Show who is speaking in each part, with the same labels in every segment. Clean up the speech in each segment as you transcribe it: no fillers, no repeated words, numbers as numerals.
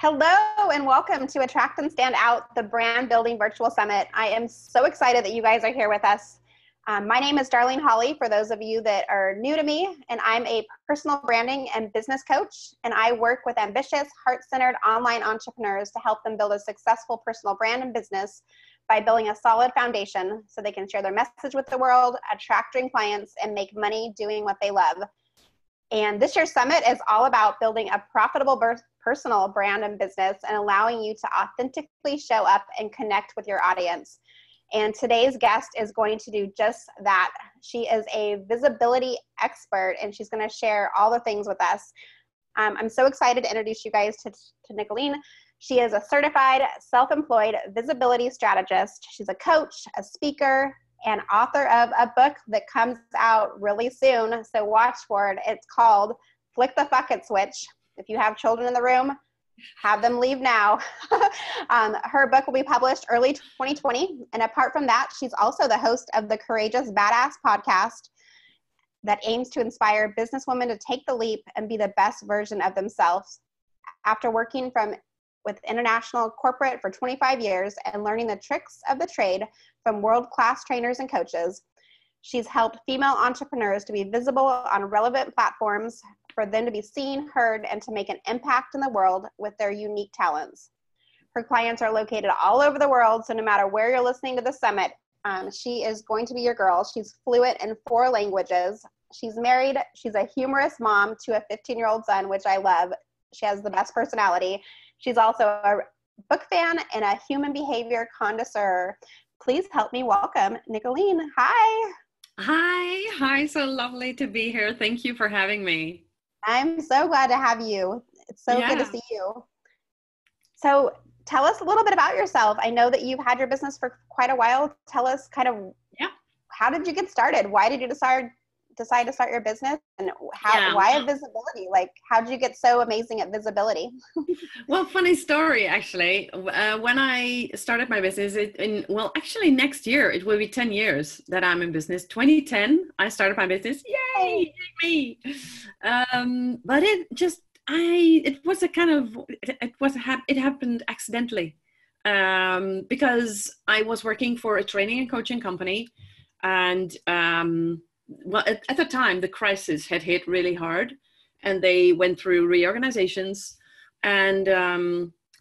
Speaker 1: Hello and welcome to Attract and Stand Out, the Brand Building Virtual Summit. I am so excited that you guys are here with us. My name is Darlene Holly, for those of you that are new to me, and I'm a personal branding and business coach, and I work with ambitious, heart-centered online entrepreneurs to help them build a successful personal brand and business by building a solid foundation so they can share their message with the world, attract dream clients, and make money doing what they love. And this year's summit is all about building a profitable personal brand and business and allowing you to authentically show up and connect with your audience. And today's guest is going to do just that. She is a visibility expert and she's going to share all the things with us. I'm so excited to introduce you guys to Nicoline. She is a certified self-employed visibility strategist. She's a coach, a speaker, and author of a book that comes out really soon. So watch for it. It's called Flick the Fuck It Switch. If you have children in the room, have them leave now. Her book will be published early 2020. And apart from that, she's also the host of the Courageous Badass podcast that aims to inspire businesswomen to take the leap and be the best version of themselves. After working with international corporate for 25 years and learning the tricks of the trade from world-class trainers and coaches, she's helped female entrepreneurs to be visible on relevant platforms for them to be seen, heard, and to make an impact in the world with their unique talents. Her clients are located all over the world, so no matter where you're listening to the summit, she is going to be your girl. She's fluent in 4 languages. She's married. She's a humorous mom to a 15-year-old son, which I love. She has the best personality. She's also a book fan and a human behavior connoisseur. Please help me welcome Nicoline. Hi.
Speaker 2: Hi. So lovely to be here. Thank you for having me.
Speaker 1: I'm so glad to have you. It's so good to see you. So tell us a little bit about yourself. I know that you've had your business for quite a while. Tell us how did you get started? Why did you decide to start your business, and why visibility? Like, how did you get so amazing at visibility?
Speaker 2: Well, funny story, actually. When I started my business, actually next year, it will be 10 years that I'm in business. 2010, I started my business. Yay, me! But it happened accidentally because I was working for a training and coaching company, and at the time, the crisis had hit really hard and they went through reorganizations, and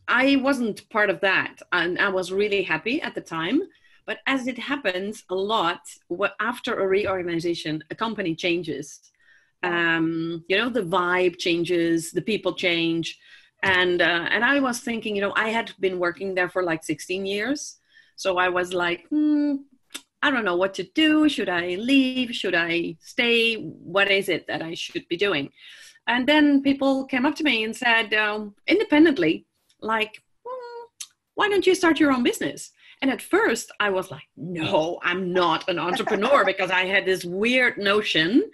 Speaker 2: I wasn't part of that. And I was really happy at the time. But as it happens a lot, after a reorganization, a company changes. The vibe changes, the people change. And I was thinking, I had been working there for like 16 years. So I was like, I don't know what to do. Should I leave? Should I stay? What is it that I should be doing? And then people came up to me and said, independently, like, why don't you start your own business? And at first I was like, no, I'm not an entrepreneur, because I had this weird notion,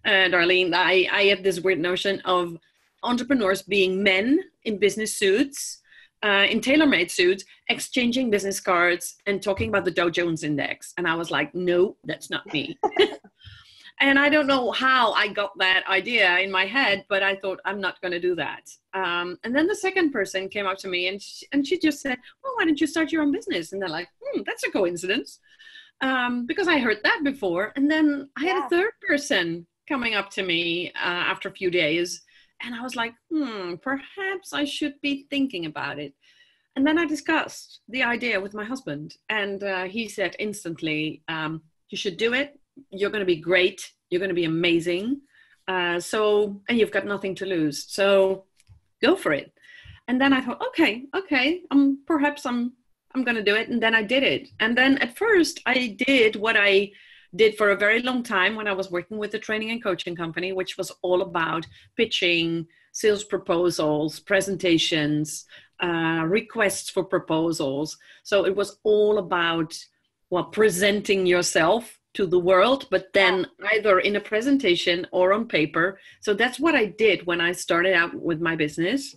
Speaker 2: Darlene, I have this weird notion of entrepreneurs being men in business suits, in tailor-made suits, exchanging business cards and talking about the Dow Jones Index. And I was like, no, that's not me. And I don't know how I got that idea in my head, but I thought, I'm not going to do that. And then the second person came up to me and she just said, well, why don't you start your own business? And they're like, that's a coincidence, because I heard that before. And then I had a third person coming up to me after a few days. And I was like, perhaps I should be thinking about it. And then I discussed the idea with my husband. And he said instantly, you should do it. You're going to be great. You're going to be amazing. And you've got nothing to lose. So go for it. And then I thought, okay, perhaps I'm going to do it. And then I did it. And then at first I did what I did for a very long time when I was working with a training and coaching company, which was all about pitching, sales proposals, presentations, requests for proposals. So it was all about, presenting yourself to the world, but then either in a presentation or on paper. So that's what I did when I started out with my business.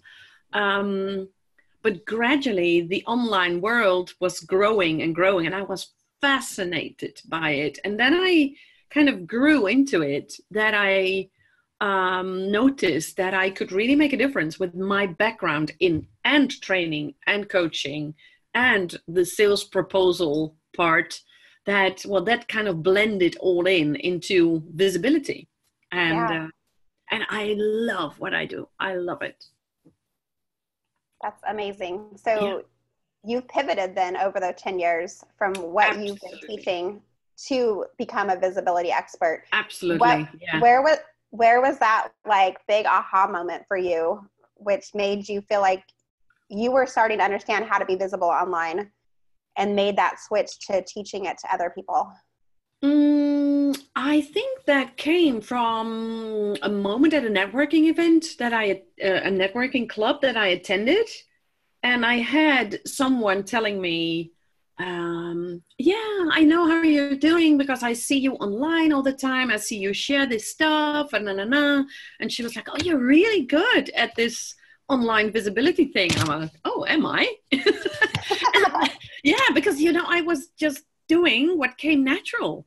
Speaker 2: But gradually the online world was growing and growing, and I was fascinated by it. And then I kind of grew into it, that I noticed that I could really make a difference with my background in and training and coaching and the sales proposal part, that, well, that kind of blended all into visibility. And
Speaker 1: Yeah.
Speaker 2: And I love what I do. I love it.
Speaker 1: That's amazing.
Speaker 2: Yeah,
Speaker 1: So you've pivoted then over the 10 years from what you've been
Speaker 2: absolutely.
Speaker 1: teaching to become a visibility expert.
Speaker 2: Absolutely. Yeah.
Speaker 1: Where was that like big aha moment for you, which made you feel like you were starting to understand how to be visible online and made that switch to teaching it to other people?
Speaker 2: I think that came from a moment at a networking event that a networking club that I attended. And I had someone telling me, yeah, I know how you're doing because I see you online all the time. I see you share this stuff and na. And she was like, oh, you're really good at this online visibility thing. And I'm like, oh, am I? Yeah, because, I was just doing what came natural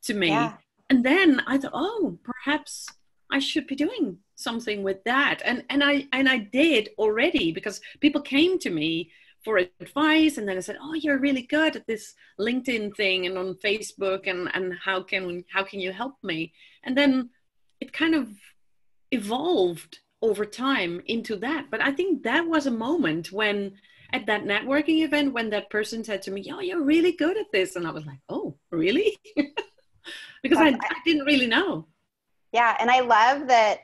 Speaker 2: to me.
Speaker 1: Yeah.
Speaker 2: And then I thought, oh, perhaps I should be doing something with that. And I did already, because people came to me for advice, and then I said, oh, you're really good at this LinkedIn thing and on Facebook, and how can you help me? And then it kind of evolved over time into that. But I think that was a moment when, at that networking event, when that person said to me, oh, you're really good at this. And I was like, oh, really? Because I didn't really know.
Speaker 1: Yeah. And I love that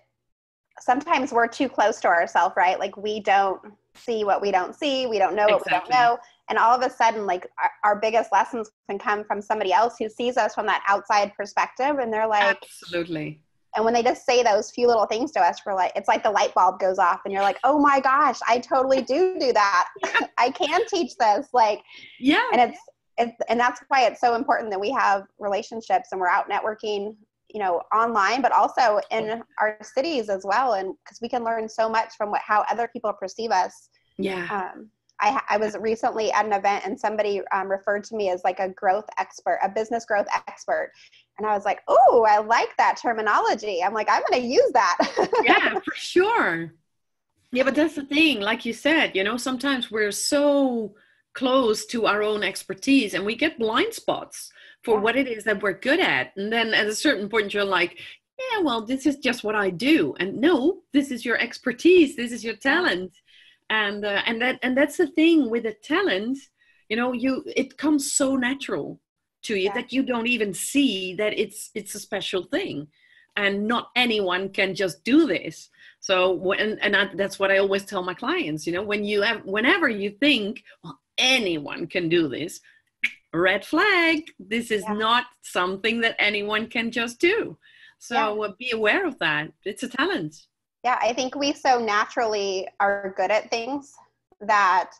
Speaker 1: sometimes we're too close to ourselves, right? Like we don't see what we don't see. We don't know what we don't
Speaker 2: Exactly.
Speaker 1: know. And all of a sudden, like our biggest lessons can come from somebody else who sees us from that outside perspective. And they're like,
Speaker 2: Absolutely.
Speaker 1: and when they just say those few little things to us, we're like, it's like the light bulb goes off and you're like, oh my gosh, I totally do that.
Speaker 2: Yeah.
Speaker 1: I can teach this. Like,
Speaker 2: Yeah.
Speaker 1: and and that's why it's so important that we have relationships and we're out networking, online, but also in our cities as well. And because we can learn so much from how other people perceive us.
Speaker 2: Yeah.
Speaker 1: I was recently at an event and somebody referred to me as like a growth expert, a business growth expert. And I was like, oh, I like that terminology. I'm like, I'm going to use that.
Speaker 2: Yeah, for sure. Yeah, but that's the thing. Like you said, sometimes we're so close to our own expertise and we get blind spots for
Speaker 1: Yeah.
Speaker 2: what it is that we're good at. And then at a certain point, you're like, yeah, well, this is just what I do. And no, this is your expertise. This is your talent. And that's the thing with the talent, it comes so natural to you that you don't even see that it's a special thing, and not anyone can just do this. So that's what I always tell my clients, whenever you think, well, anyone can do this, red flag, this is not something that anyone can just do. So be aware of that. It's a talent.
Speaker 1: Yeah, I think we so naturally are good at things that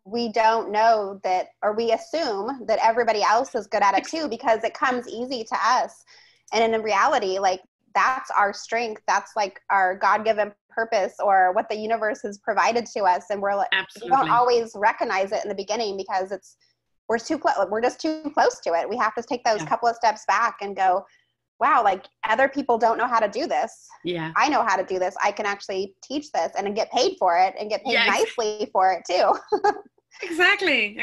Speaker 1: we don't know that, or we assume that everybody else is good at it too, because it comes easy to us. And in reality, like that's our strength. That's like our God-given purpose, or what the universe has provided to us. And we're like, we don't always recognize it in the beginning because we're too close. We're just too close to it. We have to take those couple of steps back and go, wow, like other people don't know how to do this.
Speaker 2: Yeah.
Speaker 1: I know how to do this. I can actually teach this and get paid for it, and get paid nicely for it too.
Speaker 2: Exactly.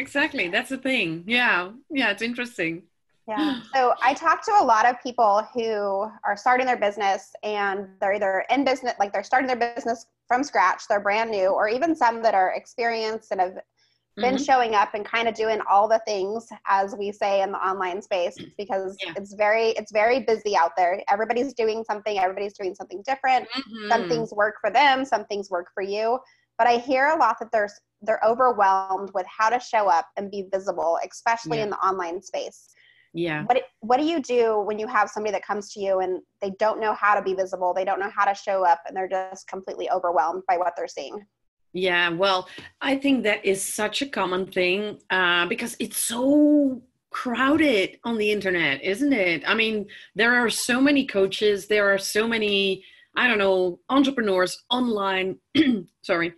Speaker 2: That's the thing. Yeah. It's interesting.
Speaker 1: Yeah. So I talk to a lot of people who are starting their business, and they're either in business, like they're starting their business from scratch, they're brand new, or even some that are experienced and have been showing up and kind of doing all the things, as we say in the online space, because it's very busy out there. Everybody's doing something different. Some things work for them, some things work for you. But I hear a lot that they're overwhelmed with how to show up and be visible, especially in the online space.
Speaker 2: Yeah.
Speaker 1: What do you do when you have somebody that comes to you and they don't know how to be visible, they don't know how to show up, and they're just completely overwhelmed by what they're seeing?
Speaker 2: Yeah, well, I think that is such a common thing because it's so crowded on the internet, isn't it? I mean, there are so many coaches, there are so many, I don't know, entrepreneurs online, sorry,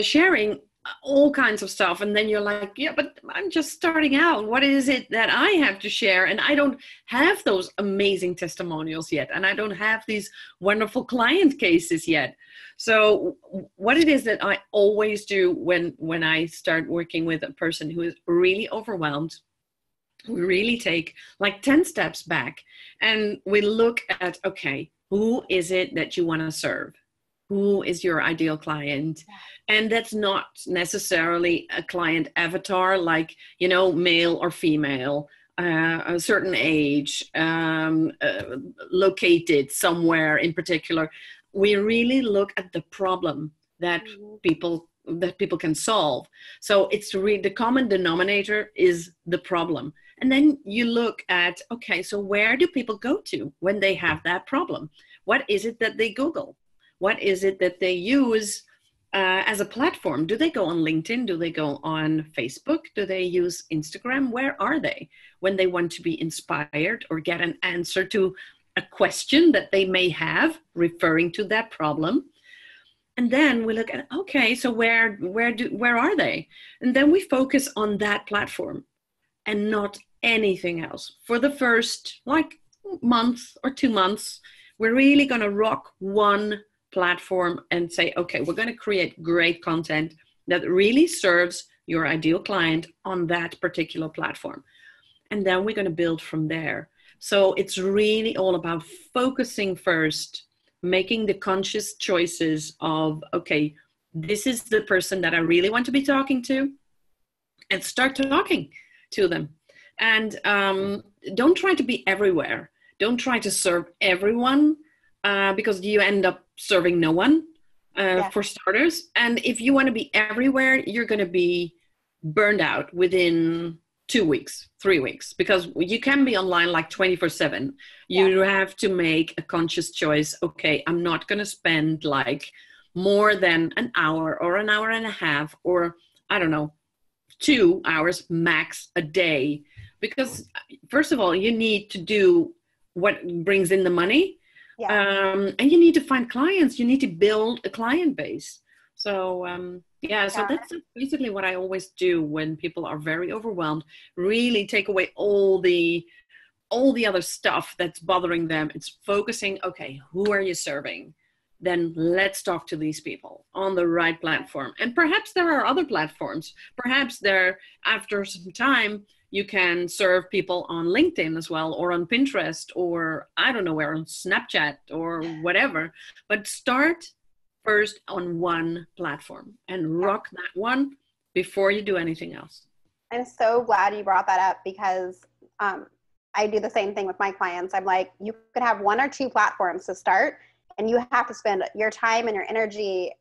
Speaker 2: sharing all kinds of stuff. And then you're like, yeah, but I'm just starting out. What is it that I have to share? And I don't have those amazing testimonials yet. And I don't have these wonderful client cases yet. So what it is that I always do when I start working with a person who is really overwhelmed, we really take like 10 steps back and we look at, okay, who is it that you want to serve? Who is your ideal client? And that's not necessarily a client avatar, like, you know, male or female, a certain age, located somewhere in particular. We really look at the problem that people can solve. So it's really the common denominator is the problem. And then you look at, okay, so where do people go to when they have that problem? What is it that they Google? What is it that they use as a platform? Do they go on LinkedIn? Do they go on Facebook? Do they use Instagram? Where are they when they want to be inspired or get an answer to a question that they may have referring to that problem? And then we look at, okay, so where are they? And then we focus on that platform and not anything else. For the first like month or 2 months, we're really going to rock one platform and say, okay, we're going to create great content that really serves your ideal client on that particular platform. And then we're going to build from there. So it's really all about focusing first, making the conscious choices of, okay, this is the person that I really want to be talking to, and start talking to them. And don't try to be everywhere. Don't try to serve everyone because you end up serving no one for starters. And if you want to be everywhere, you're going to be burned out within 2 weeks, 3 weeks, because you can be online like 24/7. You have to make a conscious choice. Okay, I'm not going to spend like more than an hour or an hour and a half, or I don't know, 2 hours max a day. Because first of all, you need to do what brings in the money. And you need to find clients. You need to build a client base. So so that's basically what I always do when people are very overwhelmed. Really take away all the other stuff that's bothering them. It's focusing, okay, who are you serving? Then let's talk to these people on the right platform. And perhaps there are other platforms. Perhaps after some time, you can serve people on LinkedIn as well, or on Pinterest, or I don't know where, on Snapchat or whatever. But start first on one platform and rock that one before you do anything else.
Speaker 1: I'm so glad you brought that up, because I do the same thing with my clients. I'm like, you could have 1 or 2 platforms to start, and you have to spend your time and your energy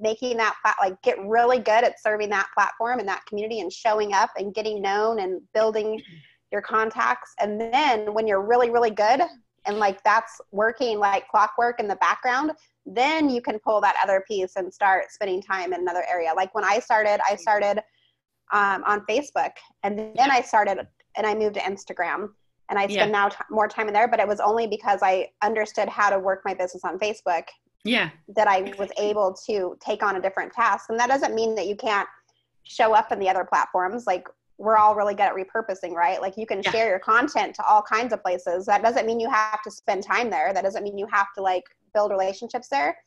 Speaker 1: making that get really good at serving that platform and that community and showing up and getting known and building your contacts. And then when you're really, really good and like that's working like clockwork in the background, then you can pull that other piece and start spending time in another area. Like when I started on Facebook, and then I moved to Instagram, and I spend now more time in there, but it was only because I understood how to work my business on Facebook that I was able to take on a different task. And that doesn't mean that you can't show up in the other platforms. Like, we're all really good at repurposing, right? Like, you can share your content to all kinds of places. That doesn't mean you have to spend time there. That doesn't mean you have to like build relationships there.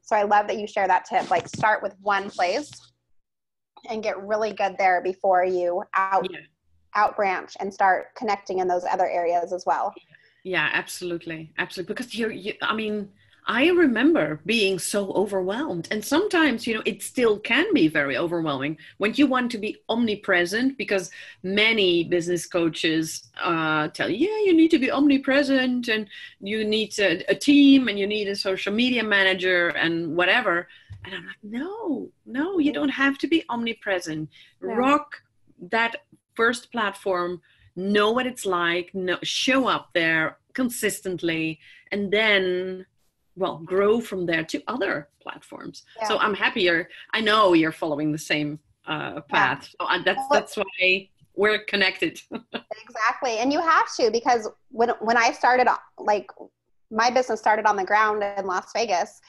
Speaker 1: So I love that you share that tip. Like, start with one place and get really good there before you out branch and start connecting in those other areas as well.
Speaker 2: Yeah, absolutely. Absolutely. Because I remember being so overwhelmed, and sometimes, it still can be very overwhelming when you want to be omnipresent, because many business coaches tell you, you need to be omnipresent, and you need a team, and you need a social media manager and whatever. And I'm like, no, you don't have to be omnipresent. No. Rock that first platform, know what it's like, show up there consistently, and then grow from there to other platforms. Yeah. So I'm happier. I know you're following the same path. So that's why we're connected.
Speaker 1: Exactly. And you have to, because when I started, like, my business started on the ground in Las Vegas,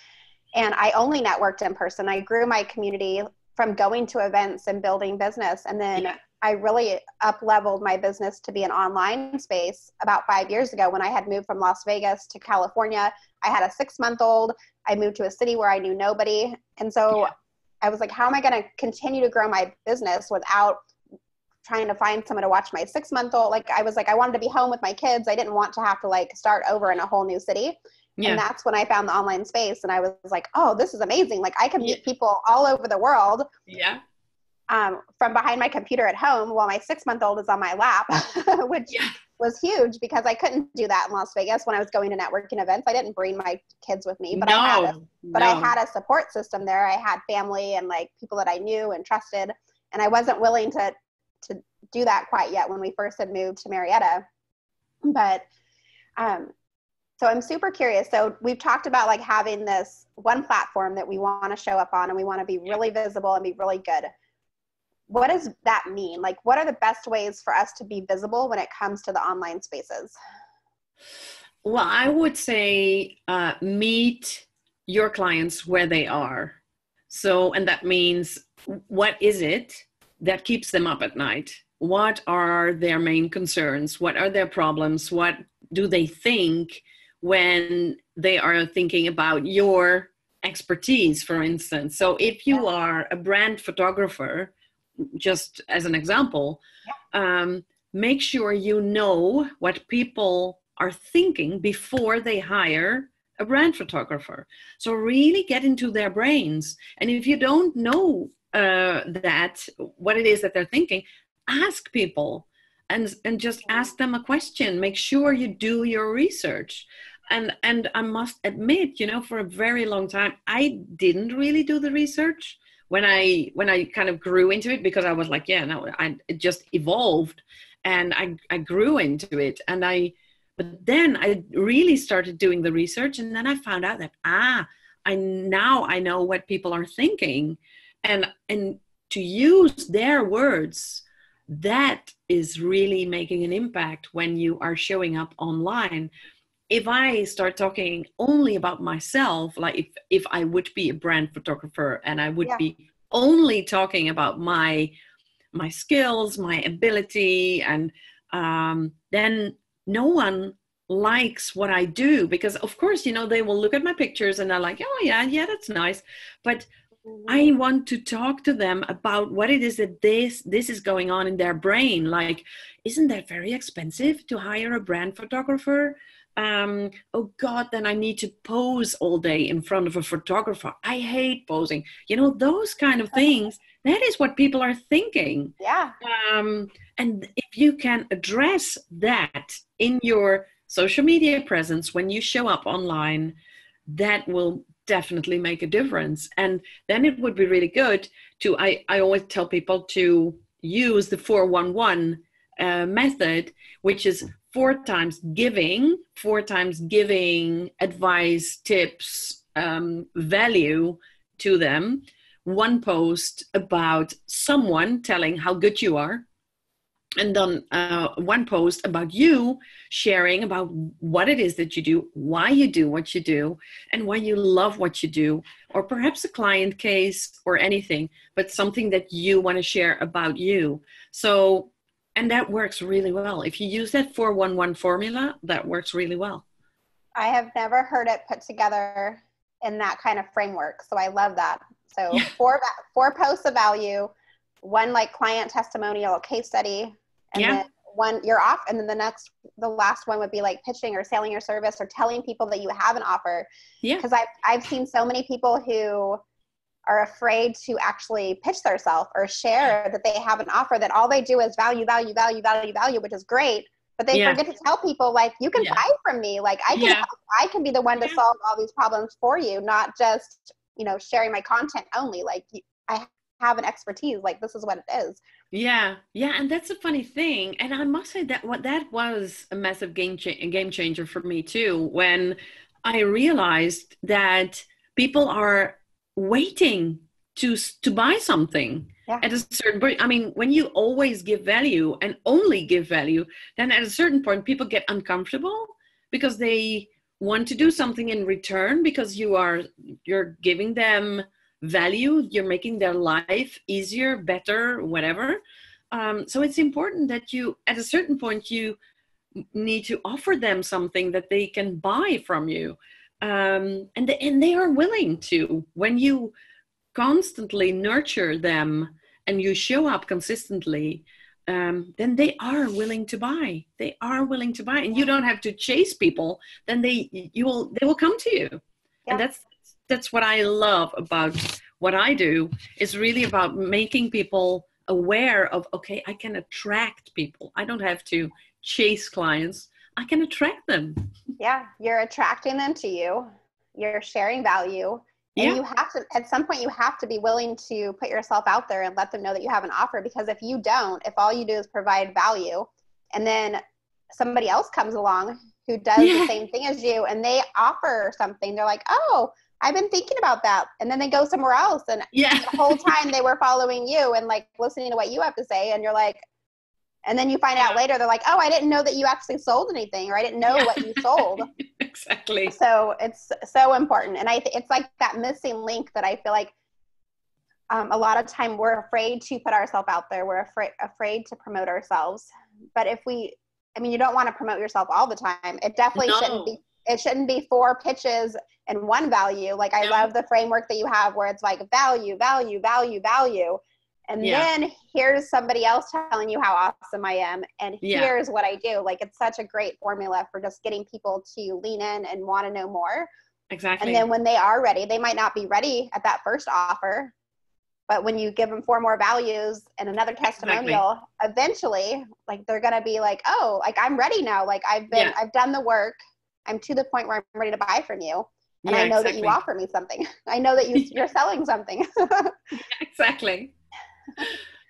Speaker 1: and I only networked in person. I grew my community from going to events and building business. And then I really up-leveled my business to be an online space about 5 years ago when I had moved from Las Vegas to California. I had a 6-month-old. I moved to a city where I knew nobody. And so I was like, how am I going to continue to grow my business without trying to find someone to watch my 6-month-old? Like, I was like, I wanted to be home with my kids. I didn't want to have to like start over in a whole new city. Yeah. And that's when I found the online space. And I was like, oh, this is amazing. Like, I can meet people all over the world. Yeah. From behind my computer at home while my 6-month-old is on my lap, which was huge because I couldn't do that in Las Vegas when I was going to networking events. I didn't bring my kids with me, but I had a support system there. I had family and like people that I knew and trusted. And I wasn't willing to do that quite yet when we first had moved to Marietta. But, so I'm super curious. So we've talked about like having this one platform that we want to show up on and we want to be really visible and be really good. What does that mean? Like, what are the best ways for us to be visible when it comes to the online spaces?
Speaker 2: Well, I would say meet your clients where they are. So, and that means, what is it that keeps them up at night? What are their main concerns? What are their problems? What do they think when they are thinking about your expertise, for instance? So if you are a brand photographer, just as an example, make sure you know what people are thinking before they hire a brand photographer. So really get into their brains. And if you don't know what it is that they're thinking, ask people and just ask them a question. Make sure you do your research. And I must admit, for a very long time, I didn't really do the research when I kind of grew into it, because I was like, it just evolved and I grew into it. But then I really started doing the research, and then I found out that, I know what people are thinking, and to use their words, that is really making an impact when you are showing up online. If I start talking only about myself, like if I would be a brand photographer and I would be only talking about my skills, my ability, and then no one likes what I do, because of course, they will look at my pictures and they're like, oh yeah, that's nice. But I want to talk to them about what it is that this is going on in their brain. Like, isn't that very expensive to hire a brand photographer? Oh God, then I need to pose all day in front of a photographer. I hate posing. Those kind of things. That is what people are thinking. Yeah. And if you can address that in your social media presence when you show up online, that will definitely make a difference. And then it would be really good I always tell people to use the 411 method, which is 4 times giving advice, tips, value to them. 1 post about someone telling how good you are. And then 1 post about you sharing about what it is that you do, why you do what you do, and why you love what you do, or perhaps a client case or anything, but something that you want to share about you. So, and that works really well. If you use that 411 formula, that works really well.
Speaker 1: I have never heard it put together in that kind of framework. So I love that. So 4 posts of value, 1 like client testimonial or case study, and then 1 you're off. And then the last one would be like pitching or selling your service or telling people that you have an offer. Yeah. Because I've seen so many people who are afraid to actually pitch themselves or share that they have an offer, that all they do is value, which is great. But they forget to tell people, like, you can buy from me. Like, I can help. I can be the one to solve all these problems for you, not just, sharing my content only. Like, I have an expertise. Like, this is what it is.
Speaker 2: Yeah. And that's a funny thing. And I must say that that was a massive game changer for me too, when I realized that people are waiting to buy something at a certain point. I mean, when you always give value and only give value, then at a certain point people get uncomfortable because they want to do something in return, because you're giving them value. You're making their life easier, better, whatever. So it's important that you, at a certain point, you need to offer them something that they can buy from you. And they are willing to. When you constantly nurture them and you show up consistently, then they are willing to buy. They are willing to buy, and you don't have to chase people. Then they will come to you. Yeah. And that's what I love about what I do. Is really about making people aware of, okay, I can attract people. I don't have to chase clients. I can attract them.
Speaker 1: Yeah, you're attracting them to you. You're sharing value. And you have to, at some point, you have to be willing to put yourself out there and let them know that you have an offer. Because if you don't, if all you do is provide value, and then somebody else comes along who does the same thing as you, and they offer something, they're like, oh, I've been thinking about that. And then they go somewhere else. And the whole time they were following you and like listening to what you have to say. And you're like, and then you find out later, they're like, oh, I didn't know that you actually sold anything, or I didn't know what you sold.
Speaker 2: Exactly.
Speaker 1: So it's so important. And it's like that missing link that I feel like a lot of time we're afraid to put ourselves out there. We're afraid to promote ourselves. But you don't want to promote yourself all the time. It definitely shouldn't be. It shouldn't be 4 pitches and 1 value. Like I love the framework that you have where it's like value, value, value, value. And then here's somebody else telling you how awesome I am. And here's what I do. Like, it's such a great formula for just getting people to lean in and want to know more.
Speaker 2: Exactly.
Speaker 1: And then when they are ready, they might not be ready at that first offer, but when you give them 4 more values and another testimonial, eventually, like, they're going to be like, oh, like, I'm ready now. Like, I've done the work. I'm to the point where I'm ready to buy from you. And I know that you offer me something. I know that you're selling something.
Speaker 2: Exactly.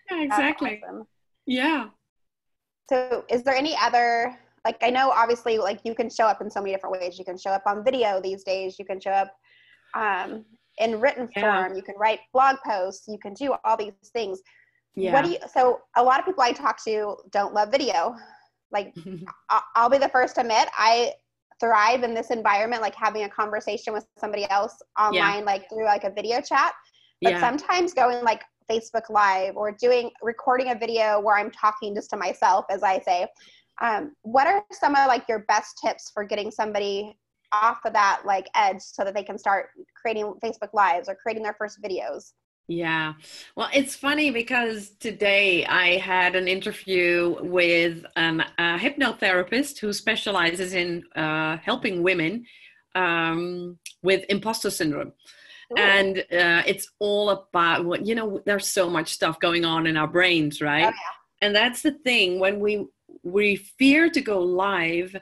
Speaker 2: Yeah, exactly.
Speaker 1: Awesome.
Speaker 2: Yeah.
Speaker 1: So is there any other, like, I know obviously like you can show up in so many different ways. You can show up on video these days. You can show up in written form. You can write blog posts. You can do all these things. Yeah. So a lot of people I talk to don't love video. Like I'll be the first to admit I thrive in this environment, like having a conversation with somebody else online, like through like a video chat. But sometimes going like Facebook Live or recording a video where I'm talking just to myself, as I say, what are some of like your best tips for getting somebody off of that like edge so that they can start creating Facebook Lives or creating their first videos?
Speaker 2: Yeah. Well, it's funny because today I had an interview with a hypnotherapist who specializes in helping women with imposter syndrome. Ooh. And it's all about what, there's so much stuff going on in our brains, right? Oh, yeah. And that's the thing, when we fear to go live,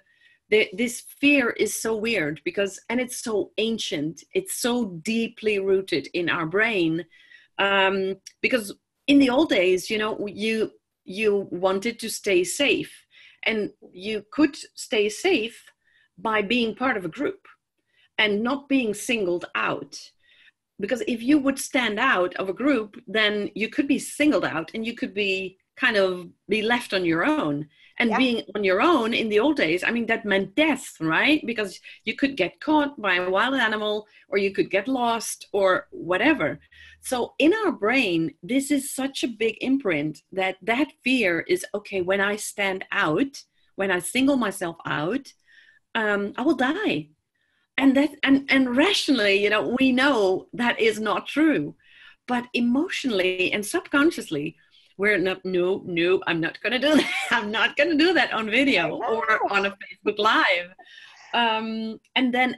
Speaker 2: this fear is so weird and it's so ancient. It's so deeply rooted in our brain. Because in the old days, you wanted to stay safe, and you could stay safe by being part of a group and not being singled out. Because if you would stand out of a group, then you could be singled out and you could be left on your own. And being on your own in the old days, I mean, that meant death, right? Because you could get caught by a wild animal, or you could get lost, or whatever. So in our brain, this is such a big imprint that fear is, okay, when I stand out, when I single myself out, I will die. And rationally, we know that is not true. But emotionally and subconsciously, we're not, no, I'm not going to do that. I'm not going to do that on video or on a Facebook Live. And then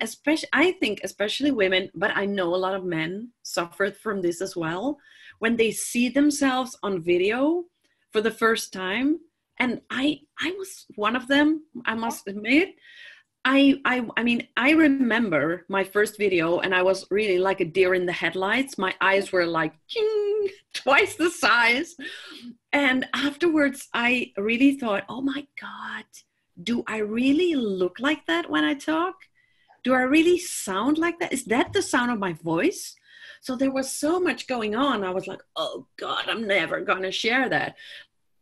Speaker 2: I think especially women, but I know a lot of men suffered from this as well, when they see themselves on video for the first time. And I was one of them, I must admit. I mean, I remember my first video, and I was really like a deer in the headlights. My eyes were like twice the size. And afterwards, I really thought, oh my God, do I really look like that when I talk? Do I really sound like that? Is that the sound of my voice? So there was so much going on. I was like, oh God, I'm never going to share that.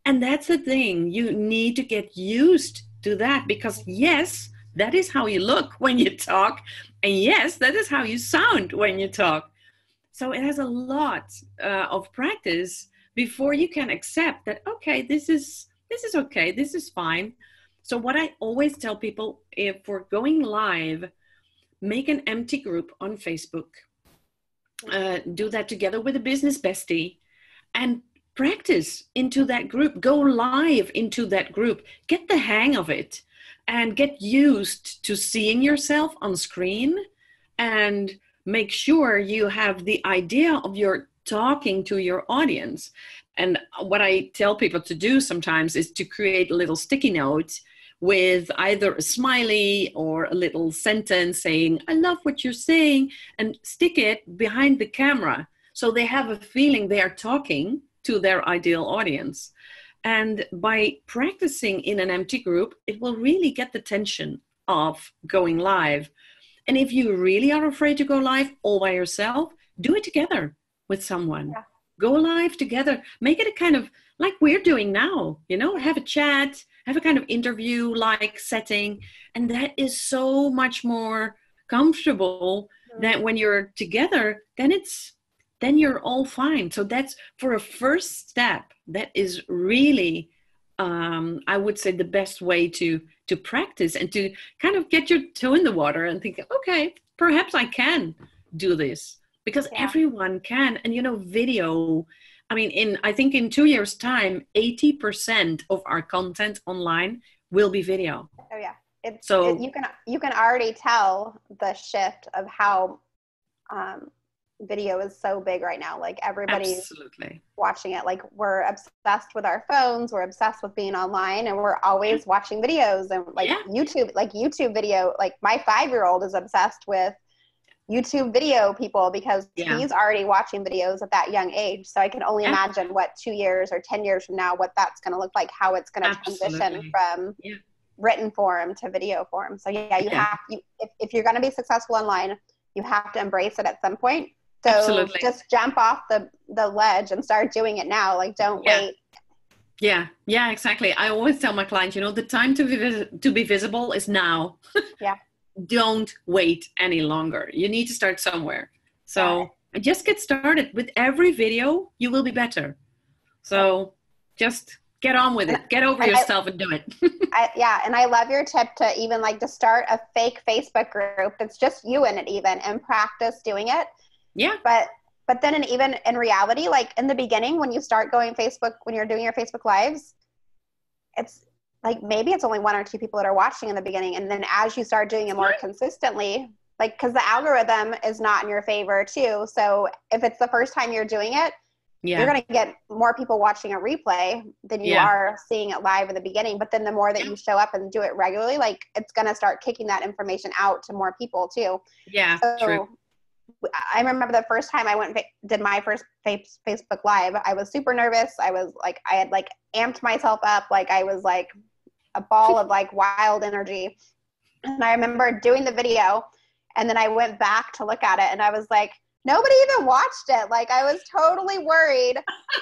Speaker 2: And that's the thing. You need to get used to that, because yes, that is how you look when you talk. And yes, that is how you sound when you talk. So it has a lot of practice before you can accept that, okay, this is okay, this is fine. So what I always tell people, if we're going live, make an empty group on Facebook. Do that together with a business bestie and practice into that group. Go live into that group. Get the hang of it and get used to seeing yourself on screen, and make sure you have the idea of your talking to your audience. And what I tell people to do sometimes is to create a little sticky note with either a smiley or a little sentence saying, I love what you're saying, and stick it behind the camera so they have a feeling they are talking to their ideal audience. And by practicing in an empty group, it will really get the tension of going live. And if you really are afraid to go live all by yourself, do it together with someone. Yeah. Go live together. Make it a kind of like we're doing now, you know, have a chat, have a kind of interview-like setting. And that is so much more comfortable that when you're together, then you're all fine. So that's, for a first step, that is really, I would say, the best way to practice and to kind of get your toe in the water and think, okay, perhaps I can do this, because everyone can. And, you know, video, I mean, I think in 2 years' time, 80% of our content online will be video.
Speaker 1: Oh yeah. You can already tell the shift of how, video is so big right now. Like everybody's watching it. Like we're obsessed with our phones. We're obsessed with being online, and we're always watching videos and YouTube video. Like my 5-year-old is obsessed with YouTube video people because he's already watching videos at that young age. So I can only imagine what 2 years or 10 years from now, what that's going to look like, how it's going to transition from written form to video form. So if you're going to be successful online, you have to embrace it at some point. So just jump off the ledge and start doing it now. Like, don't wait.
Speaker 2: Yeah, exactly. I always tell my clients, you know, the time to be visible is now. Don't wait any longer. You need to start somewhere. So just get started. With every video, you will be better. So just get on with it. Get over yourself and do it.
Speaker 1: And I love your tip to even like to start a fake Facebook group that's just you in it even, and practice doing it. Yeah. But then even in reality, like in the beginning, when you start going Facebook, when you're doing your Facebook lives, it's like, maybe it's only 1 or 2 people that are watching in the beginning. And then as you start doing it more consistently, like, cause the algorithm is not in your favor too. So if it's the first time you're doing it, you're going to get more people watching a replay than you are seeing it live in the beginning. But then the more that you show up and do it regularly, like it's going to start kicking that information out to more people too. Yeah. So true. I remember the first time I did my first Facebook live, I was super nervous. I was like, I had like amped myself up. Like I was like a ball of like wild energy. And I remember doing the video, and then I went back to look at it, and I was like, nobody even watched it. Like I was totally worried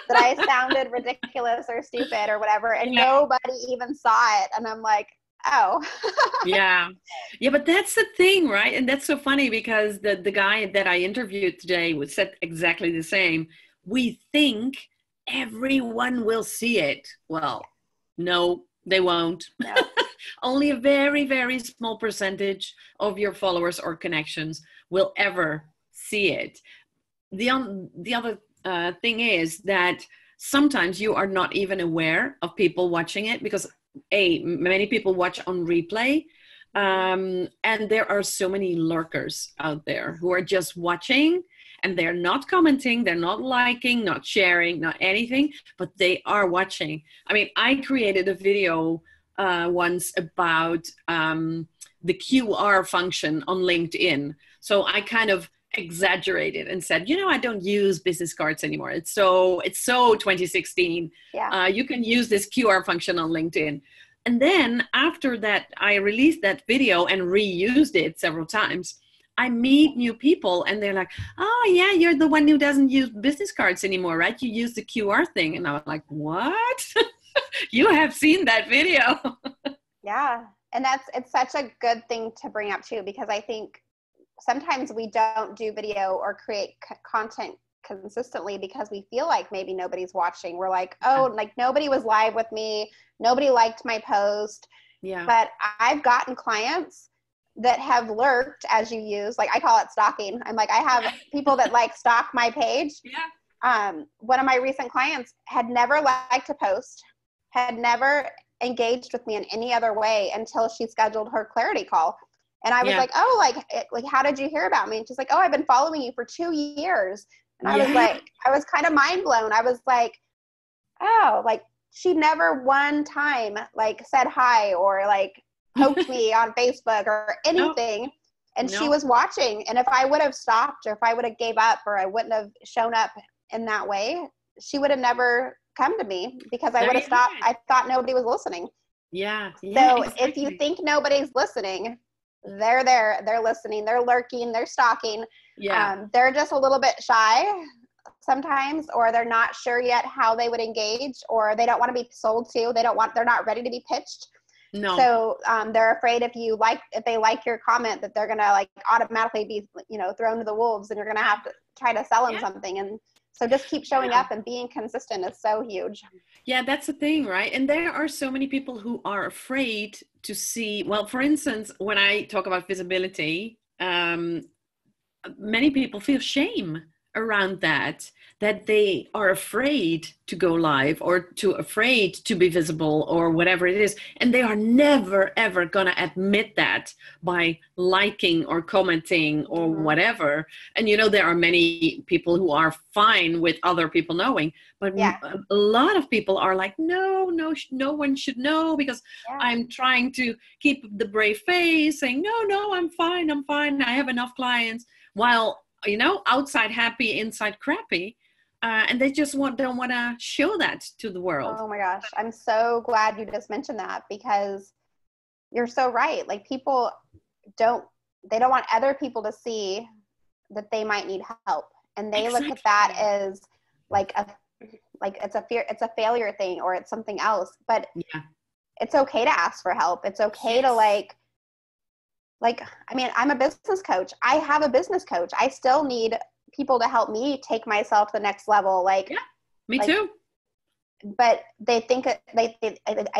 Speaker 1: that I sounded ridiculous or stupid or whatever. And nobody even saw it. And I'm like, oh. Yeah, but that's the thing, right? And that's so funny because the guy that I interviewed today said exactly the same. We think everyone will see it. Well, no, they won't. No. Only a very, very small percentage of your followers or connections will ever see it. The other thing is that sometimes you are not even aware of people watching it because many people watch on replay, and there are so many lurkers out there who are just watching, and they're not commenting, they're not liking, not sharing, not anything, but they are watching. I mean, I created a video once about the QR function on LinkedIn. So I kind of exaggerated and said, you know, I don't use business cards anymore. It's so 2016. Yeah. You can use this QR function on LinkedIn. And then after that, I released that video and reused it several times. I meet new people and they're like, oh yeah, you're the one who doesn't use business cards anymore, right? You use the QR thing. And I was like, what? You have seen that video. Yeah. And it's such a good thing to bring up too, because I think sometimes we don't do video or create content consistently because we feel like maybe nobody's watching. We're like, oh, like nobody was live with me. Nobody liked my post.
Speaker 2: Yeah.
Speaker 1: But I've gotten clients that have lurked, as you use, like I call it stalking. I'm like, I have people that like stalk my page.
Speaker 2: Yeah.
Speaker 1: One of my recent clients had never liked a post, had never engaged with me in any other way until she scheduled her clarity call. And I was like, oh, like, how did you hear about me? And she's like, oh, I've been following you for 2 years. And I was like, I was kind of mind blown. I was like, oh, like she never one time like said hi or like poked me on Facebook or anything. And she was watching. And if I would have stopped or if I would have gave up or I wouldn't have shown up in that way, she would have never come to me because I would have stopped. I thought nobody was listening.
Speaker 2: Yeah.
Speaker 1: So if you think nobody's listening, they're there, they're listening, they're lurking, they're stalking. They're just a little bit shy sometimes, or they're not sure yet how they would engage, or they don't want to be sold to. They're not ready to be pitched.
Speaker 2: No.
Speaker 1: So they're afraid if they like your comment that they're going to like automatically be, thrown to the wolves and you're going to have to try to sell them something. And so just keep showing up and being consistent is so huge.
Speaker 2: Yeah, that's the thing, right? And there are so many people who are afraid to see, well, for instance, when I talk about visibility, many people feel shame around that they are afraid to go live or afraid to be visible or whatever it is. And they are never, ever going to admit that by liking or commenting or whatever. And, there are many people who are fine with other people knowing, but a lot of people are like, no one should know because I'm trying to keep the brave face saying, no, I'm fine. I have enough clients. While outside happy, inside crappy. And they just don't want to show that to the world.
Speaker 1: Oh my gosh. I'm so glad you just mentioned that because you're so right. Like people don't want other people to see that they might need help. And they look at that as like it's a failure thing or it's something else, but it's okay to ask for help. It's okay to like, I mean, I'm a business coach. I have a business coach. I still need people to help me take myself to the next level.
Speaker 2: Me too.
Speaker 1: But they think I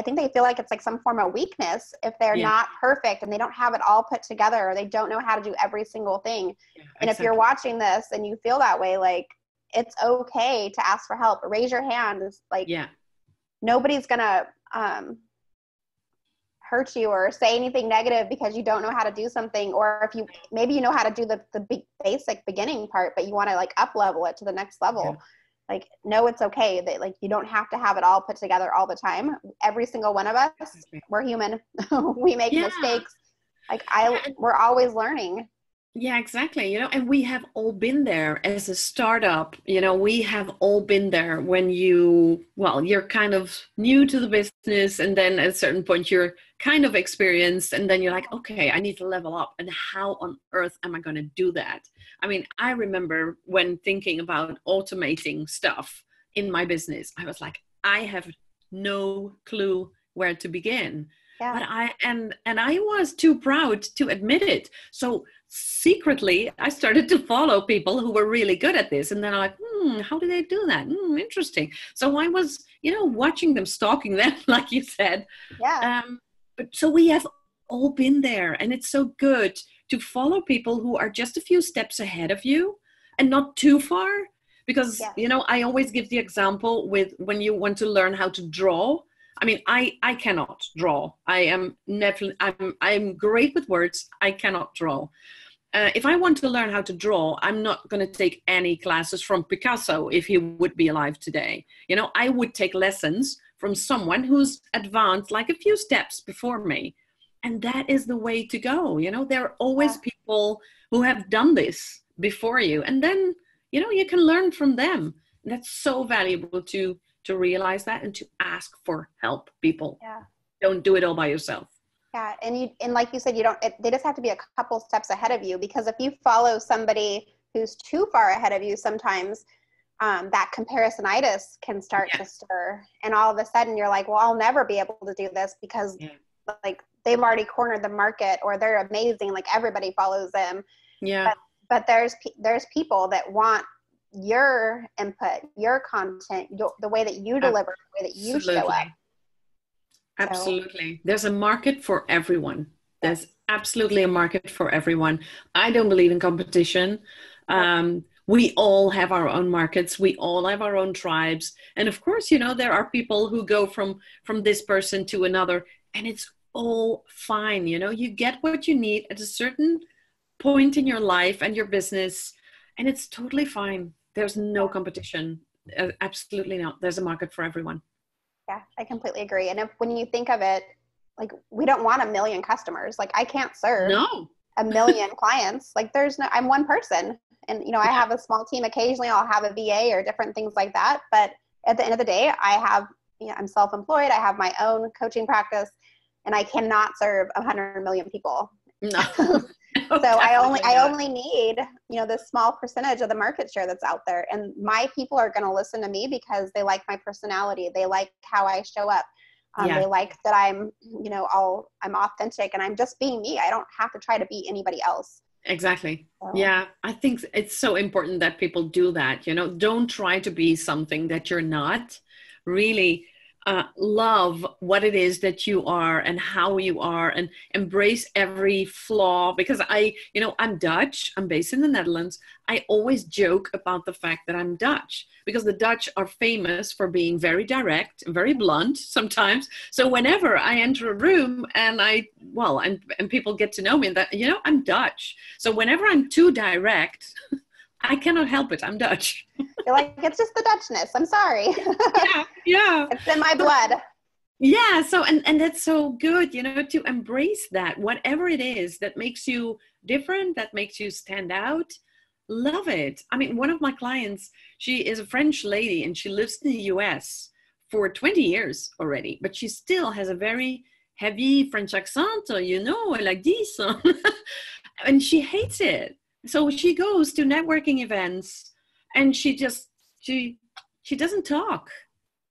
Speaker 1: think they feel like it's like some form of weakness if they're not perfect and they don't have it all put together or they don't know how to do every single thing. And if you're watching this and you feel that way, like it's okay to ask for help. Raise your hand. It's like nobody's gonna hurt you or say anything negative because you don't know how to do something, or if you maybe know how to do the basic beginning part but you want to like up level it to the next level. Like no, it's okay that like you don't have to have it all put together all the time. Every single one of us, we're human. We make mistakes. Like we're always learning.
Speaker 2: Yeah, exactly. And we have all been there as a startup. We have all been there when you're kind of new to the business and then at a certain point you're kind of experienced and then you're like, okay, I need to level up. And how on earth am I going to do that? I mean, I remember when thinking about automating stuff in my business, I was like, I have no clue where to begin. But I was too proud to admit it. So secretly, I started to follow people who were really good at this. And then I'm like, how do they do that? Interesting. So I was, watching them, stalking them, like you said. But so we have all been there. And it's so good to follow people who are just a few steps ahead of you and not too far. Because, I always give the example with when you want to learn how to draw. I mean, I cannot draw. I'm great with words. I cannot draw. If I want to learn how to draw, I'm not going to take any classes from Picasso if he would be alive today. I would take lessons from someone who's advanced like a few steps before me. And that is the way to go. There are always people who have done this before you. And then, you can learn from them. And that's so valuable to realize that and to ask for help, people. Don't do it all by yourself.
Speaker 1: And like you said, they just have to be a couple steps ahead of you, because if you follow somebody who's too far ahead of you, sometimes that comparisonitis can start to stir, and all of a sudden you're like, well, I'll never be able to do this because like they've already cornered the market, or they're amazing, like everybody follows them.
Speaker 2: Yeah.
Speaker 1: But there's people that want your input, your content, the way that you deliver, the way that you show up.
Speaker 2: Absolutely. There's a market for everyone. There's absolutely a market for everyone. I don't believe in competition. We all have our own markets. We all have our own tribes. And of course, you know, there are people who go from this person to another, and it's all fine. You know, you get what you need at a certain point in your life and your business, and it's totally fine. There's no competition. Absolutely not. There's a market for everyone.
Speaker 1: Yeah, I completely agree. And when you think of it, like, we don't want a million customers. Like, I can't serve a million clients. Like, I'm one person. And, you know, I have a small team. Occasionally I'll have a VA or different things like that. But at the end of the day, I'm self-employed. I have my own coaching practice, and I cannot serve 100 million people.
Speaker 2: No.
Speaker 1: So I only need, you know, this small percentage of the market share that's out there. And my people are going to listen to me because they like my personality. They like how I show up. They like that I'm, you know, I'm authentic and I'm just being me. I don't have to try to be anybody else.
Speaker 2: Exactly.
Speaker 1: So.
Speaker 2: Yeah. I think it's so important that people do that. You know, don't try to be something that you're not. Really love what it is that you are and how you are, and embrace every flaw. Because I'm Dutch. I'm based in the Netherlands. I always joke about the fact that I'm Dutch, because the Dutch are famous for being very direct and very blunt sometimes. So whenever I enter a room and people get to know me, that, you know, I'm Dutch. So whenever I'm too direct, I cannot help it. I'm Dutch.
Speaker 1: You're like, it's just the Dutchness. I'm sorry.
Speaker 2: Yeah.
Speaker 1: It's in my blood.
Speaker 2: Yeah. So, and that's so good, you know, to embrace that, whatever it is that makes you different, that makes you stand out. Love it. I mean, one of my clients, she is a French lady and she lives in the US for 20 years already, but she still has a very heavy French accent, you know, like this. And she hates it. So she goes to networking events and she doesn't talk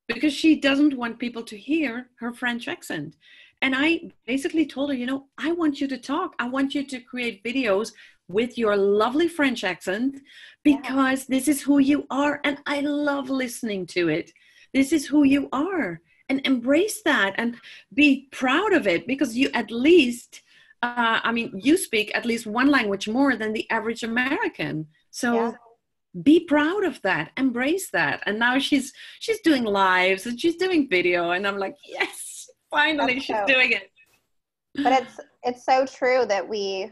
Speaker 2: because she doesn't want people to hear her French accent. And I basically told her, you know, I want you to talk. I want you to create videos with your lovely French accent, because this is who you are. And I love listening to it. This is who you are, and embrace that and be proud of it, because you at least, you speak at least one language more than the average American. So be proud of that, embrace that. And now she's doing lives and she's doing video, and I'm like, yes, finally she's doing it.
Speaker 1: But it's so true that we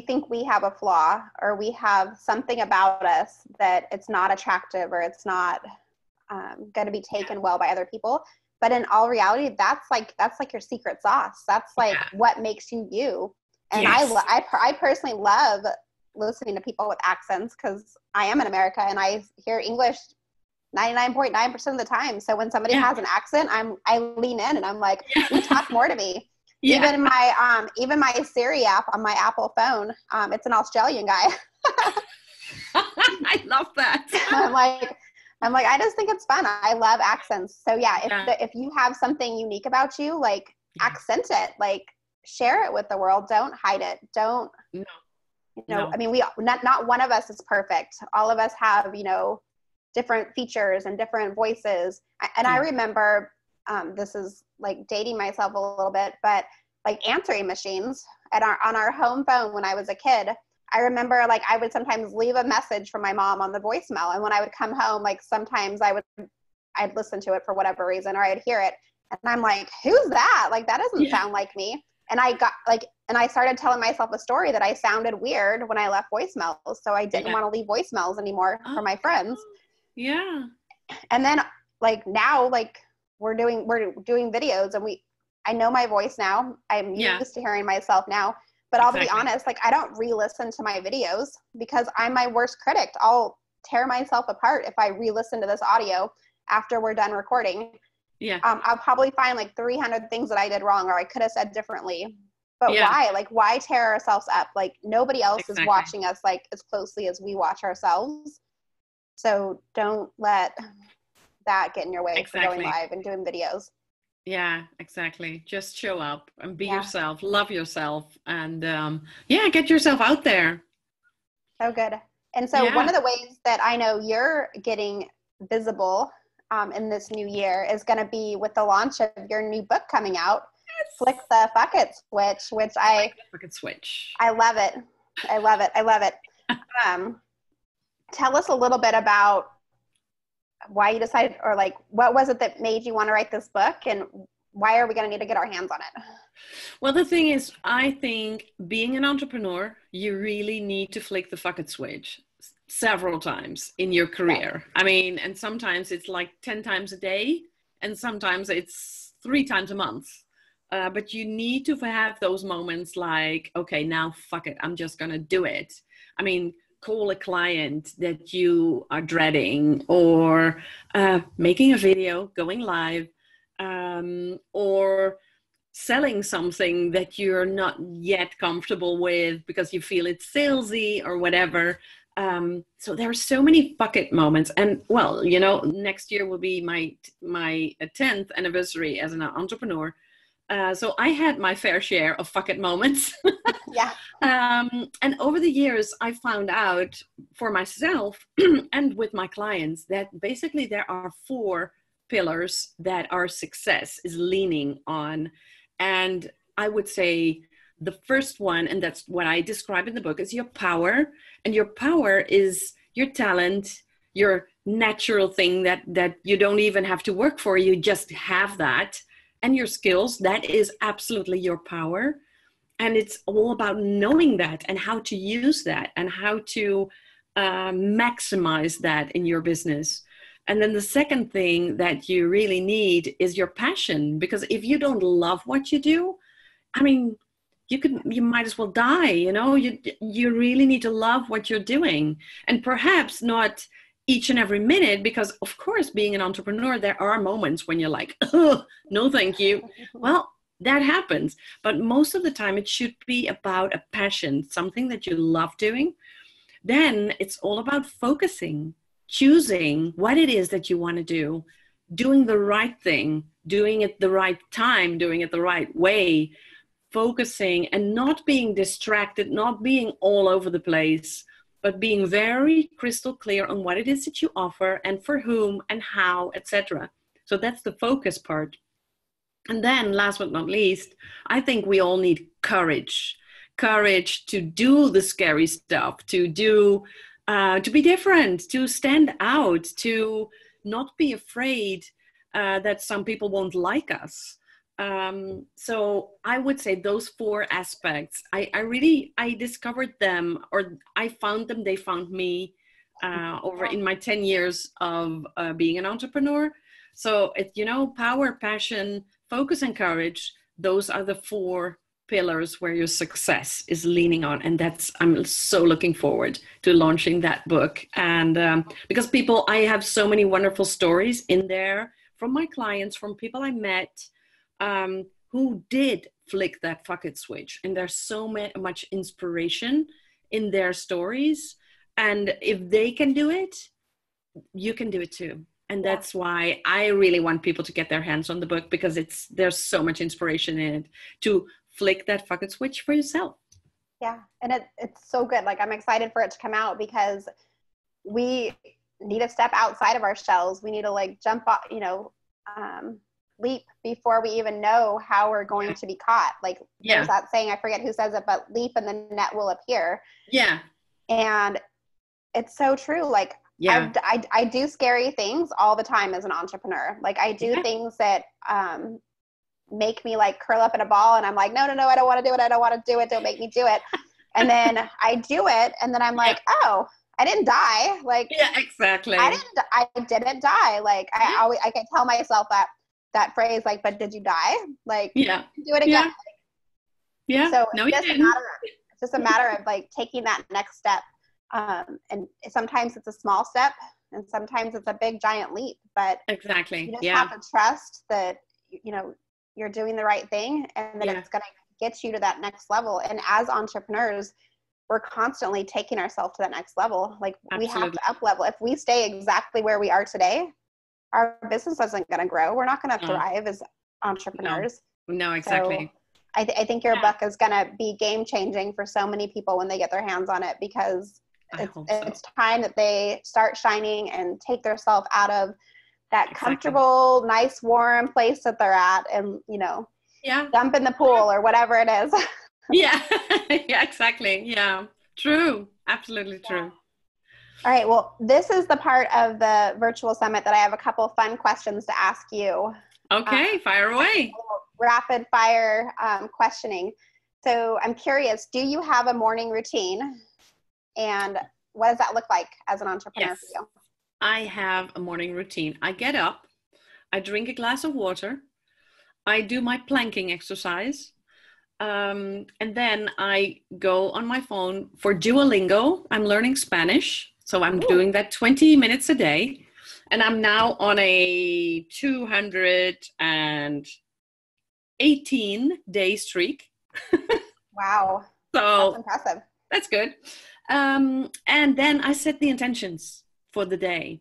Speaker 1: think we have a flaw, or we have something about us that it's not attractive, or it's not going to be taken well by other people. But in all reality, that's like your secret sauce. That's like what makes you you. And I personally love listening to people with accents, because I am in America and I hear English 99.9% of the time. So when somebody has an accent, I lean in and I'm like, talk more to me. Even my Siri app on my Apple phone, it's an Australian guy.
Speaker 2: I love that.
Speaker 1: I'm like, I just think it's fun. I love accents. So if you have something unique about you, like, accent it, like, share it with the world. Don't hide it. Don't, I mean, not one of us is perfect. All of us have, you know, different features and different voices. And I remember, this is like dating myself a little bit, but like answering machines on our home phone when I was a kid, I remember, like, I would sometimes leave a message from my mom on the voicemail. And when I would come home, like, sometimes I'd listen to it for whatever reason, or I'd hear it. And I'm like, who's that? Like, that doesn't sound like me. And I started telling myself a story that I sounded weird when I left voicemails. So I didn't want to leave voicemails anymore for my friends.
Speaker 2: Yeah.
Speaker 1: And then, like, now, like, we're doing videos, and I know my voice now. I'm used to hearing myself now. But I'll be honest, like, I don't re-listen to my videos because I'm my worst critic. I'll tear myself apart if I re-listen to this audio after we're done recording. Yeah. I'll probably find like 300 things that I did wrong, or I could have said differently. But why? Like, why tear ourselves up? Like, nobody else is watching us like as closely as we watch ourselves. So don't let that get in your way for going live and doing videos.
Speaker 2: Yeah, exactly. Just show up and be
Speaker 1: Yeah,
Speaker 2: yourself, love yourself, and yeah, get yourself out there.
Speaker 1: so good. And so one
Speaker 2: Yeah.
Speaker 1: of the ways that I know you're getting visible in this new year is going to be with the launch of your new book coming out, Flick
Speaker 2: Yes.
Speaker 1: the Fuck It Switch, which I
Speaker 2: Fucking switch.
Speaker 1: I love it. I love it. I love it. Um, Tell us a little bit about why you decided, or like, what was it that made you want to write this book, and why are we going to need to get our hands on it?
Speaker 2: Well, the thing is, I think being an entrepreneur, you really need to flick the fuck it switch several times in your
Speaker 1: Okay.
Speaker 2: career. I mean, and sometimes it's like 10 times a day, and sometimes it's 3 times a month. But you need to have those moments like, okay, now fuck it, I'm just gonna do it. I mean, call a client that you are dreading, or making a video, going live, or selling something that you're not yet comfortable with because you feel it's salesy or whatever. So there are so many fuck it moments. And well, you know, next year will be my 10th anniversary as an entrepreneur. So I had my fair share of fuck it moments.
Speaker 1: Yeah.
Speaker 2: And over the years, I found out for myself and with my clients that basically there are 4 pillars that our success is leaning on. And I would say the first one, and that's what I describe in the book, is your power. And your power is your talent, your natural thing that you don't even have to work for. You just have that. And your skills, that is absolutely your power. And it's all about knowing that and how to use that and how to maximize that in your business. And then the second thing that you really need is your passion, because if you don't love what you do, I mean, you might as well die. You know, you really need to love what you're doing, and perhaps not each and every minute, because of course, being an entrepreneur, there are moments when you're like, oh, no, thank you. Well, that happens, but most of the time it should be about a passion, something that you love doing. Then it's all about focusing, choosing what it is that you want to do, doing the right thing, doing it the right time, doing it the right way, focusing and not being distracted, not being all over the place, but being very crystal clear on what it is that you offer and for whom and how, etc. So that's the focus part. And then last but not least, I think we all need courage. Courage to do the scary stuff, to do, to be different, to stand out, to not be afraid that some people won't like us. So I would say those 4 aspects, I discovered them, or I found them, they found me over in my 10 years of being an entrepreneur. So it, you know, power, passion, focus, and courage, those are the 4 pillars where your success is leaning on. And that's, I'm so looking forward to launching that book. And because I have so many wonderful stories in there from my clients, from people I met, who did flick that fuck it switch. And there's so much inspiration in their stories. And if they can do it, you can do it too. And that's why I really want people to get their hands on the book, because there's so much inspiration in it to flick that fucking switch for yourself.
Speaker 1: Yeah. And it's so good. Like, I'm excited for it to come out, because we need to step outside of our shells. We need to like jump off, leap before we even know how we're going to be caught. Like, there's that saying, I forget who says it, but leap and the net will appear.
Speaker 2: Yeah.
Speaker 1: And it's so true. Like, I do scary things all the time as an entrepreneur. Like, I do things that make me like curl up in a ball, and I'm like, no, I don't want to do it. I don't want to do it. Don't make me do it. And then I do it, and then I'm like, oh, I didn't die. Like,
Speaker 2: exactly.
Speaker 1: I didn't die. Like, I can tell myself that phrase, like, but did you die? Like, do it again. So no, it's just a matter of like taking that next step. And sometimes it's a small step, and sometimes it's a big giant leap, but
Speaker 2: exactly.
Speaker 1: You just have to trust that, you're doing the right thing, and that it's going to get you to that next level. And as entrepreneurs, we're constantly taking ourselves to that next level. Like, we have to up level. If we stay exactly where we are today, our business isn't going to grow. We're not going to thrive as
Speaker 2: No,
Speaker 1: entrepreneurs.
Speaker 2: no,
Speaker 1: So
Speaker 2: exactly.
Speaker 1: I think your
Speaker 2: Yeah,
Speaker 1: book is going to be game changing for so many people when they get their hands on it, because
Speaker 2: I hope so.
Speaker 1: it's time that they start shining and take themselves out of that
Speaker 2: Exactly.
Speaker 1: comfortable, nice, warm place that they're at, and,
Speaker 2: Yeah.
Speaker 1: jump in the pool or whatever it is.
Speaker 2: Yeah. Yeah, exactly. Yeah. True. Absolutely true.
Speaker 1: All right. Well, this is the part of the virtual summit that I have a couple fun questions to ask you.
Speaker 2: Okay, fire away.
Speaker 1: Rapid fire questioning. So I'm curious, do you have a morning routine? And what does that look like as an entrepreneur for
Speaker 2: Yes,
Speaker 1: you?
Speaker 2: I have a morning routine. I get up, I drink a glass of water, I do my planking exercise, and then I go on my phone for Duolingo. I'm learning Spanish, so I'm
Speaker 1: Ooh,
Speaker 2: doing that 20 minutes a day. And I'm now on a 218-day streak.
Speaker 1: wow. That's
Speaker 2: So
Speaker 1: impressive.
Speaker 2: that's good. And then I set the intentions for the day.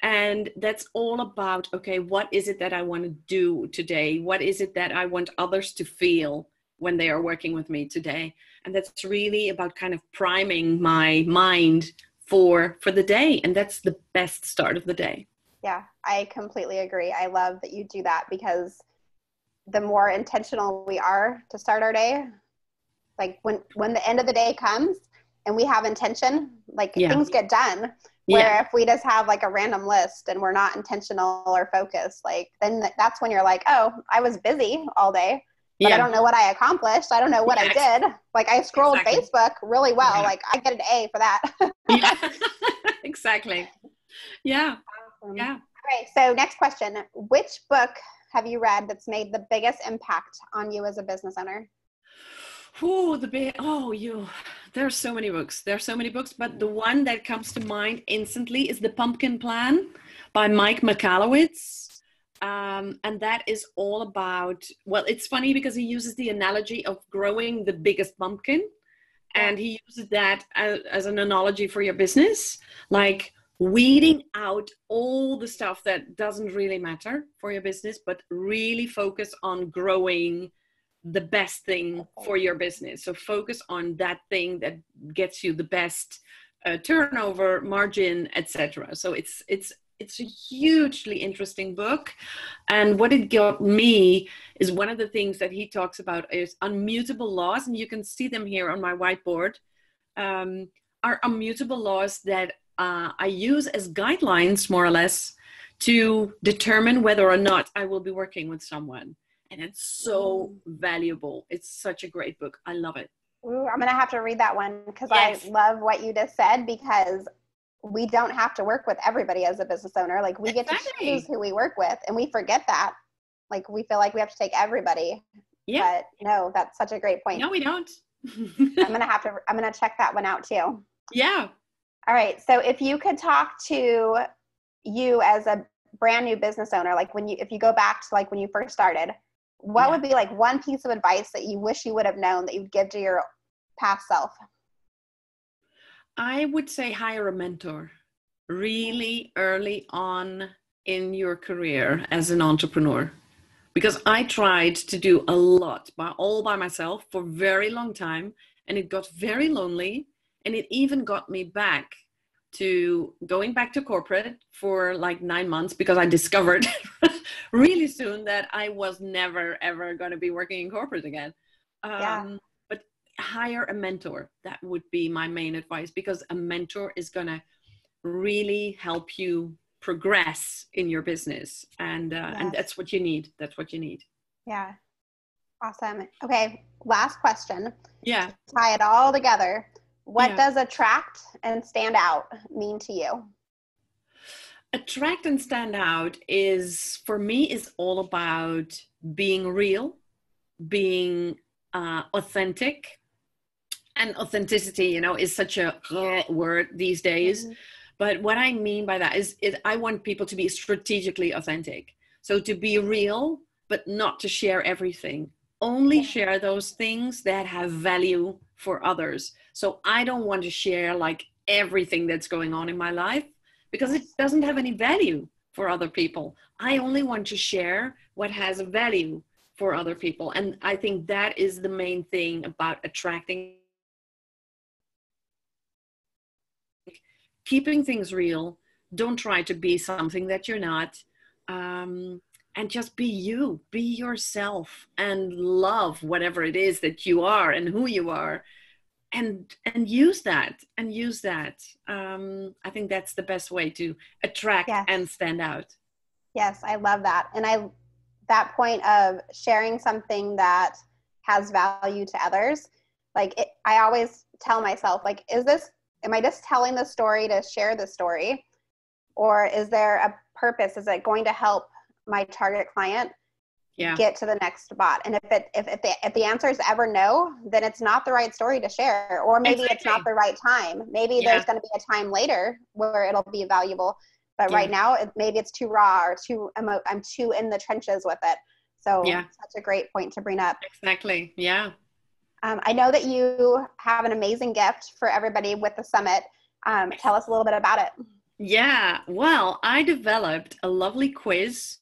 Speaker 2: And that's all about, okay, what is it that I want to do today? What is it that I want others to feel when they are working with me today? And that's really about kind of priming my mind for the day. And that's the best start of the day.
Speaker 1: Yeah, I completely agree. I love that you do that, because the more intentional we are to start our day, like when the end of the day comes and we have intention, like
Speaker 2: Yeah.
Speaker 1: things get done.
Speaker 2: Yeah.
Speaker 1: Where if we just have like a random list and we're not intentional or focused, like then that's when you're like, oh, I was busy all day, but I
Speaker 2: Yeah.
Speaker 1: don't know what I accomplished. I don't know what I
Speaker 2: Yeah.
Speaker 1: did. Like I scrolled
Speaker 2: Exactly.
Speaker 1: Facebook really well.
Speaker 2: Yeah.
Speaker 1: Like I get an A for that.
Speaker 2: Yeah. Exactly. Yeah.
Speaker 1: Awesome.
Speaker 2: Yeah.
Speaker 1: All right. So next question, which book have you read that's made the biggest impact on you as a business owner?
Speaker 2: Oh, there's so many books. There's so many books, but the one that comes to mind instantly is The Pumpkin Plan by Mike Michalowicz. And that is all about, well, it's funny because he uses the analogy of growing the biggest pumpkin.
Speaker 1: Yeah.
Speaker 2: And he uses that as an analogy for your business, like weeding out all the stuff that doesn't really matter for your business, but really focus on growing the best thing for your business. So focus on that thing that gets you the best turnover, margin, etc. So it's a hugely interesting book. And what it got me is one of the things that he talks about is unmutable laws, and you can see them here on my whiteboard. Are unmutable laws that I use as guidelines, more or less, to determine whether or not I will be working with someone. And it's so valuable. It's such a great book. I love it.
Speaker 1: Ooh, I'm going to have to read that one, because I
Speaker 2: Yes,
Speaker 1: love what you just said, because we don't have to work with everybody as a business owner. Like we get to choose
Speaker 2: exactly.
Speaker 1: who we work with, and we forget that. Like we feel like we have to take everybody,
Speaker 2: Yeah.
Speaker 1: but no, that's such a great point.
Speaker 2: No, we don't.
Speaker 1: I'm going to check that one out too.
Speaker 2: Yeah.
Speaker 1: All right. So if you could talk to you as a brand new business owner, like if you go back to like when you first started, what
Speaker 2: Yeah.
Speaker 1: would be like one piece of advice that you wish you would have known that you'd give to your past self?
Speaker 2: I would say hire a mentor really early on in your career as an entrepreneur. Because I tried to do a lot all by myself for a very long time, and it got very lonely, and it even got me back to going back to corporate for like 9 months, because I discovered really soon that I was never ever going to be working in corporate again.
Speaker 1: Yeah.
Speaker 2: But hire a mentor. That would be my main advice, because a mentor is going to really help you progress in your business, and
Speaker 1: Yes.
Speaker 2: that's what you need. That's what you need.
Speaker 1: Yeah. Awesome. Okay. Last question.
Speaker 2: Yeah.
Speaker 1: Tie it all together. What
Speaker 2: Yeah.
Speaker 1: does attract and stand out mean to you?
Speaker 2: Attract and stand out is, for me, is all about being real, being authentic. And authenticity, is such a word these days.
Speaker 1: Mm-hmm.
Speaker 2: But what I mean by that is I want people to be strategically authentic. So to be real, but not to share everything. Only
Speaker 1: Yeah.
Speaker 2: share those things that have value for others. So I don't want to share like everything that's going on in my life, because it
Speaker 1: Yes.
Speaker 2: doesn't have any value. for other people. I only want to share what has a value for other people. And I think that is the main thing about attracting, keeping things real. Don't try to be something that you're not. And just be you, be yourself, and love whatever it is that you are and who you are, and use that, I think that's the best way to attract
Speaker 1: Yes.
Speaker 2: and stand out.
Speaker 1: Yes, I love that. And that point of sharing something that has value to others, I always tell myself, like, am I just telling the story to share the story? Or is there a purpose? Is it going to help my target client get to the next spot? And if the answer is ever no, then it's not the right story to share. Or maybe it's not the right time. Maybe there's going to be a time later where it'll be valuable. But right now, maybe it's too raw or I'm too in the trenches with it. So that's a great point to bring up.
Speaker 2: Exactly. Yeah.
Speaker 1: I know that you have an amazing gift for everybody with the summit. Tell us a little bit about it.
Speaker 2: Yeah. Well, I developed a lovely quiz,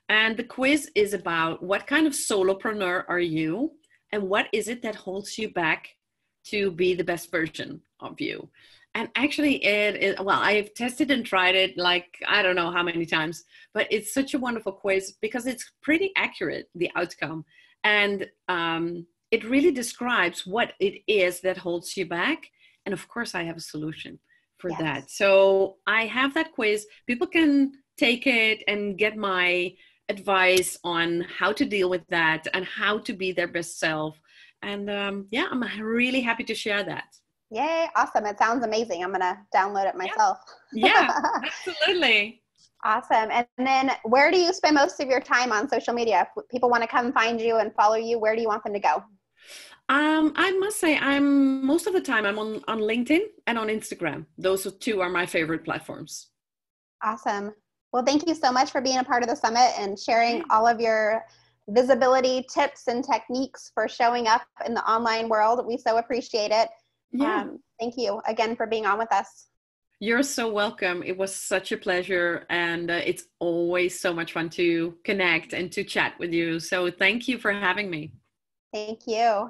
Speaker 2: and the quiz is about what kind of solopreneur are you, and what is it that holds you back to be the best version of you. And actually well, I've tested and tried it like, I don't know how many times, but it's such a wonderful quiz because it's pretty accurate, the outcome. And it really describes what it is that holds you back. And of course, I have a solution for that. So I have that quiz. People can take it and get my advice on how to deal with that and how to be their best self. And I'm really happy to share that.
Speaker 1: Yay, awesome. It sounds amazing. I'm going to download it myself.
Speaker 2: Yeah, absolutely.
Speaker 1: Awesome. And then where do you spend most of your time on social media? If people want to come find you and follow you, where do you want them to go?
Speaker 2: I must say most of the time I'm on LinkedIn and on Instagram. Those two are my favorite platforms.
Speaker 1: Awesome. Well, thank you so much for being a part of the summit and sharing all of your visibility tips and techniques for showing up in the online world. We so appreciate it.
Speaker 2: Yeah.
Speaker 1: Thank you again for being on with us.
Speaker 2: You're so welcome. It was such a pleasure. And it's always so much fun to connect and to chat with you. So thank you for having me.
Speaker 1: Thank you.